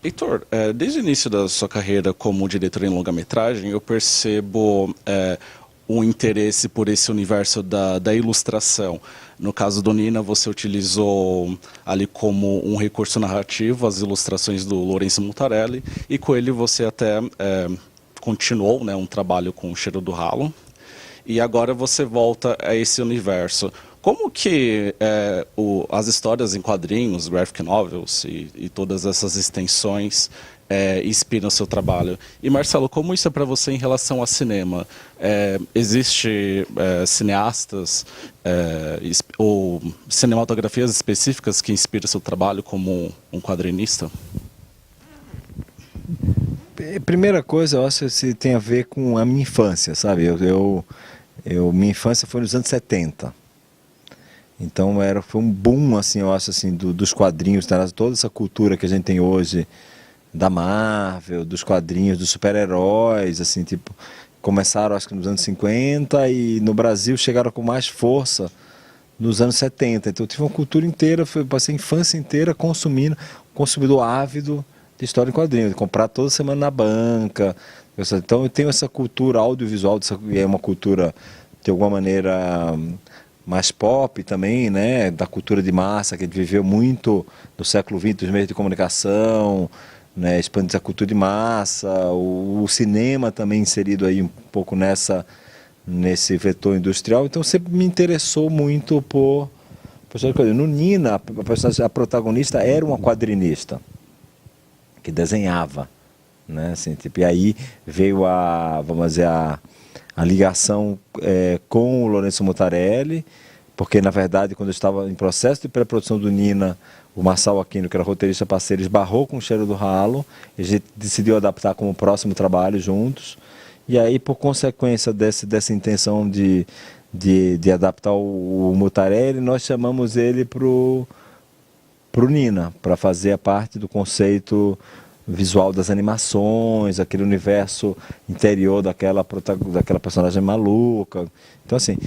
Heitor, desde o início da sua carreira como diretor em longa-metragem, eu percebo um interesse por esse universo da ilustração. No caso do Nina, você utilizou ali como um recurso narrativo as ilustrações do Lourenço Mutarelli, e com ele você até continuou, né, um trabalho com o Cheiro do Ralo, e agora você volta a esse universo. Como que as histórias em quadrinhos, graphic novels e todas essas extensões inspiram o seu trabalho? E Marcelo, como isso é para você em relação ao cinema? Existe cineastas ou cinematografias específicas que inspiram o seu trabalho como um quadrinista? Primeira coisa, eu acho que se tem a ver com a minha infância, sabe? Minha infância foi nos anos 70. Então foi um boom, assim, eu acho, assim, dos quadrinhos, tá? Toda essa cultura que a gente tem hoje da Marvel, dos quadrinhos, dos super-heróis, assim, tipo, começaram acho que nos anos 50 e no Brasil chegaram com mais força nos anos 70. Então eu tive uma cultura inteira, passei a infância inteira consumindo, consumidor ávido de história em quadrinhos, de comprar toda semana na banca. Então eu tenho essa cultura audiovisual, é uma cultura de alguma maneira mais pop também, né, da cultura de massa que a gente viveu muito no século XX, os meios de comunicação, né, expandir a cultura de massa, o cinema também inserido aí um pouco nesse vetor industrial. Então sempre me interessou muito por personagem de quadrinho. No Nina, a protagonista era uma quadrinista que desenhava, né, assim, tipo, e aí veio vamos dizer, a ligação com o Lourenço Mutarelli, porque na verdade quando eu estava em processo de pré-produção do Nina, o Marçal Aquino, que era roteirista parceiro, esbarrou com o Cheiro do Ralo, e a gente decidiu adaptar como próximo trabalho juntos, e aí por consequência dessa intenção de adaptar o Mutarelli, nós chamamos ele pro Nina, para fazer a parte do conceito visual das animações, aquele universo interior daquela personagem maluca. Então, assim,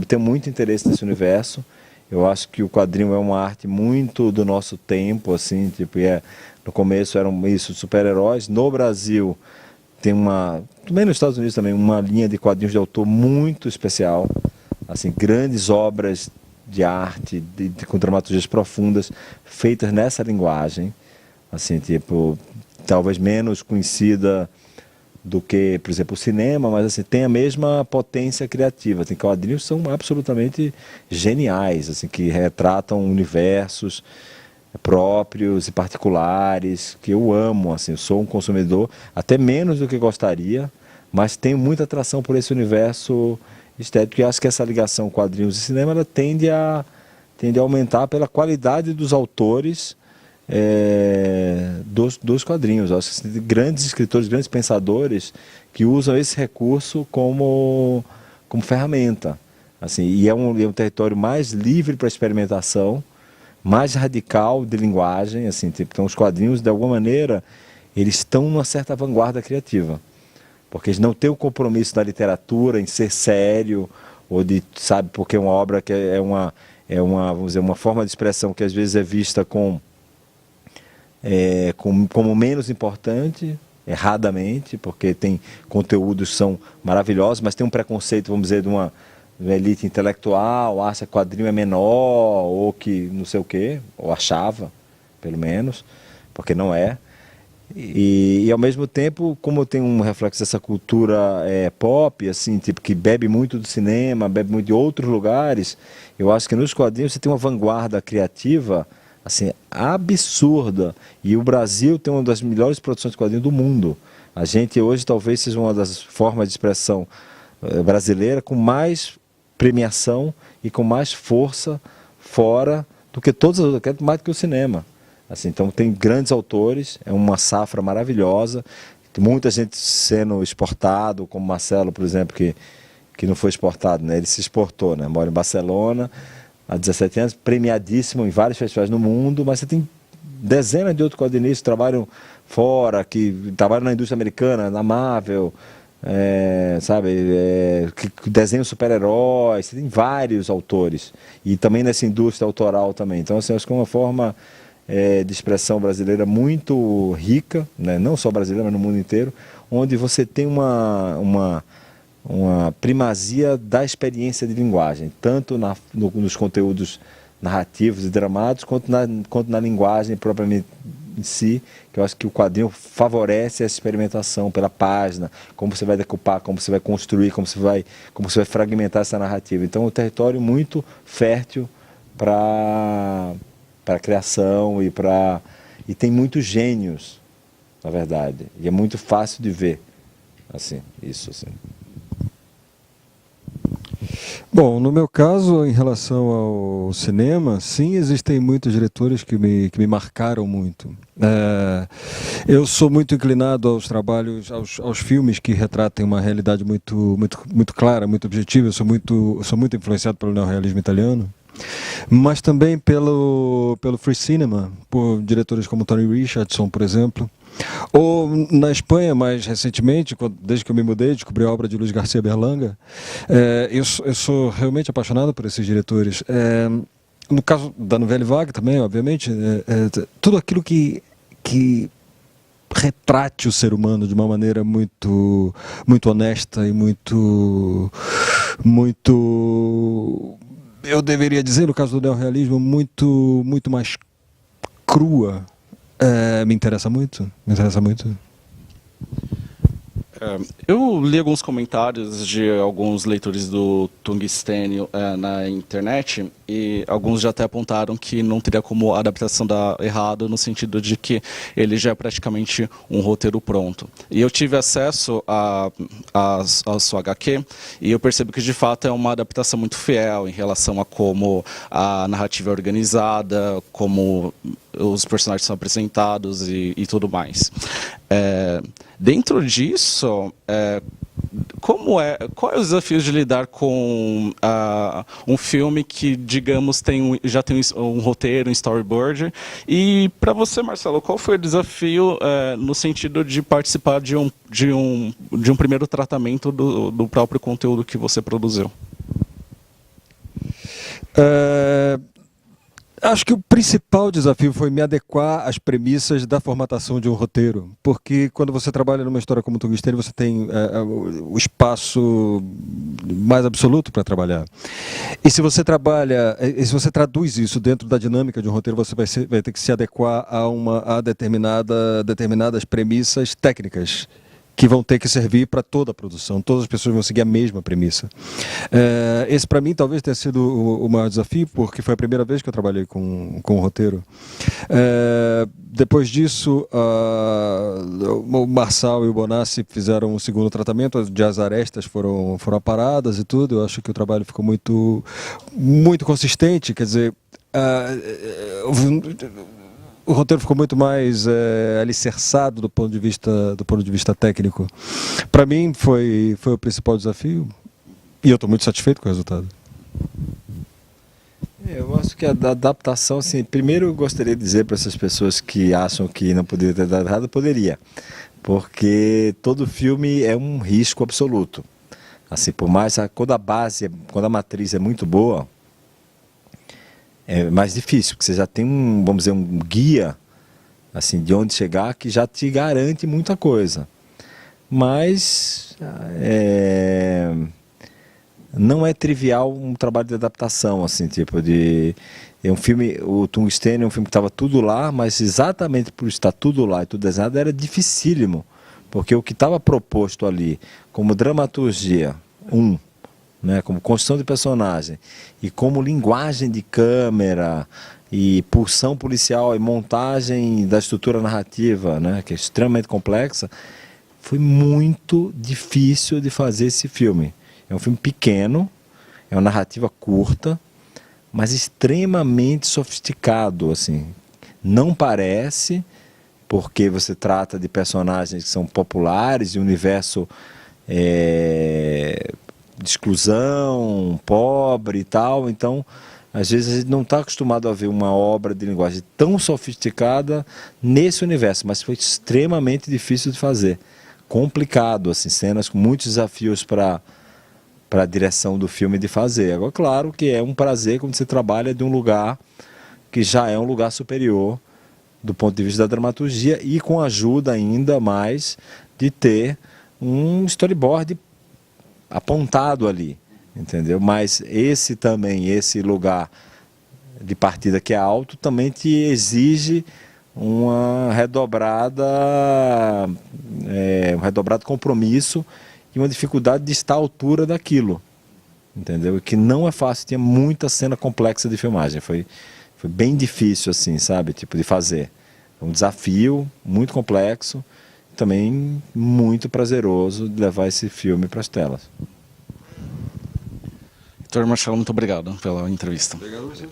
tenho muito interesse nesse universo. Eu acho que o quadrinho é uma arte muito do nosso tempo, assim, tipo, no começo eram isso, super-heróis. No Brasil tem também nos Estados Unidos também, uma linha de quadrinhos de autor muito especial, assim, grandes obras de arte, com dramaturgias profundas, feitas nessa linguagem, assim, tipo, talvez menos conhecida do que, por exemplo, o cinema, mas assim, tem a mesma potência criativa. Tem quadrinhos que são absolutamente geniais, assim, que retratam universos próprios e particulares, que eu amo, assim, eu sou um consumidor, até menos do que gostaria, mas tenho muita atração por esse universo estético, e acho que essa ligação quadrinhos e cinema ela tende a aumentar pela qualidade dos autores dos quadrinhos. Eu acho que tem grandes escritores, grandes pensadores que usam esse recurso como ferramenta. Assim, e é um território mais livre para experimentação, mais radical de linguagem. Assim, tipo, então os quadrinhos, de alguma maneira, eles estão numa certa vanguarda criativa. Porque eles não têm o compromisso da literatura em ser sério, ou de, sabe, porque é uma obra que vamos dizer, uma forma de expressão que às vezes é vista como menos importante, erradamente, porque tem conteúdos que são maravilhosos, mas tem um preconceito, vamos dizer, de uma elite intelectual, acha que quadrinho é menor, ou que não sei o quê, ou achava, pelo menos, porque não é. E ao mesmo tempo, como eu tenho um reflexo dessa cultura pop, assim, tipo, que bebe muito do cinema, bebe muito de outros lugares, eu acho que nos quadrinhos você tem uma vanguarda criativa assim, absurda. E o Brasil tem uma das melhores produções de quadrinhos do mundo. A gente hoje talvez seja uma das formas de expressão brasileira com mais premiação e com mais força fora do que todas as outras, mais do que o cinema. Assim, então tem grandes autores, é uma safra maravilhosa, muita gente sendo exportado, como Marcelo, por exemplo, que não foi exportado, né? Ele se exportou, né? Mora em Barcelona há 17 anos, premiadíssimo em vários festivais no mundo, mas você tem dezenas de outros quadrinistas que trabalham fora, que trabalham na indústria americana, na Marvel, sabe, que desenham super-heróis, você tem vários autores, e também nessa indústria autoral também. Então, assim, acho que é uma forma de expressão brasileira muito rica, né? Não só brasileira, mas no mundo inteiro, onde você tem uma primazia da experiência de linguagem, tanto nos conteúdos narrativos e dramados, quanto na linguagem propriamente em si, que eu acho que o quadrinho favorece essa experimentação pela página, como você vai decupar, como você vai construir, como você vai fragmentar essa narrativa. Então, é um território muito fértil para a criação e tem muitos gênios, na verdade, e é muito fácil de ver, assim, isso, assim. Bom, no meu caso, em relação ao cinema, sim, existem muitos diretores que me marcaram muito. Eu sou muito inclinado aos trabalhos, aos filmes que retratem uma realidade muito clara, muito objetiva. Eu sou muito influenciado pelo neorrealismo italiano, mas também pelo free cinema, por diretores como Tony Richardson, por exemplo. Ou na Espanha, mais recentemente, desde que eu me mudei, descobri a obra de Luis García Berlanga. Eu sou realmente apaixonado por esses diretores. No caso da Nouvelle Vague também, obviamente, tudo aquilo que retrate o ser humano de uma maneira muito honesta e muito, eu deveria dizer, no caso do neorrealismo, muito mais crua. Me interessa muito. Eu li alguns comentários de alguns leitores do Tungstênio na internet e alguns já até apontaram que não teria como a adaptação dar errado, no sentido de que ele já é praticamente um roteiro pronto. E eu tive acesso à sua HQ e eu percebo que de fato é uma adaptação muito fiel em relação a como a narrativa é organizada, como os personagens são apresentados e tudo mais. Dentro disso, qual é o desafio de lidar com um filme que, digamos, já tem um roteiro, um storyboard? E para você, Marcelo, qual foi o desafio no sentido de participar de um primeiro tratamento do próprio conteúdo que você produziu? Acho que o principal desafio foi me adequar às premissas da formatação de um roteiro, porque quando você trabalha numa história como Tungstênio, você tem o espaço mais absoluto para trabalhar. E se você traduz isso dentro da dinâmica de um roteiro, você vai ter que se adequar a determinadas premissas técnicas, que vão ter que servir para toda a produção. Todas as pessoas vão seguir a mesma premissa. Esse, para mim, talvez tenha sido o maior desafio, porque foi a primeira vez que eu trabalhei com um roteiro. Depois disso, o Marçal e o Bonassi fizeram um segundo tratamento, as arestas foram aparadas e tudo. Eu acho que o trabalho ficou muito consistente, quer dizer... O roteiro ficou muito mais alicerçado do ponto de vista técnico. Para mim foi o principal desafio e eu estou muito satisfeito com o resultado. Eu acho que a adaptação, assim, primeiro eu gostaria de dizer para essas pessoas que acham que não poderia ter dado errado, poderia, porque todo filme é um risco absoluto. Assim, por mais quando a matriz é muito boa, é mais difícil, porque você já tem vamos dizer, um guia assim, de onde chegar que já te garante muita coisa. Mas não é trivial um trabalho de adaptação, assim, tipo é um filme, o Tungstênio é um filme que estava tudo lá, mas exatamente por estar tudo lá e tudo desenhado era dificílimo, porque o que estava proposto ali como dramaturgia, né, como construção de personagem e como linguagem de câmera e pulsão policial e montagem da estrutura narrativa, né, que é extremamente complexa, foi muito difícil de fazer esse filme. É um filme pequeno, é uma narrativa curta, mas extremamente sofisticado, assim. Não parece, porque você trata de personagens que são populares e um universo de exclusão, pobre e tal, então às vezes a gente não está acostumado a ver uma obra de linguagem tão sofisticada nesse universo, mas foi extremamente difícil de fazer, complicado, assim, cenas com muitos desafios para a direção do filme de fazer. Agora, claro que é um prazer quando você trabalha de um lugar que já é um lugar superior do ponto de vista da dramaturgia e com a ajuda ainda mais de ter um storyboard apontado ali, entendeu? Mas esse lugar de partida que é alto também te exige um redobrado compromisso e uma dificuldade de estar à altura daquilo, entendeu? Que não é fácil, tinha muita cena complexa de filmagem, foi bem difícil assim, sabe, tipo de fazer. Um desafio muito complexo, também muito prazeroso de levar esse filme para as telas. Heitor Marcelo, muito obrigado pela entrevista. Obrigado a você.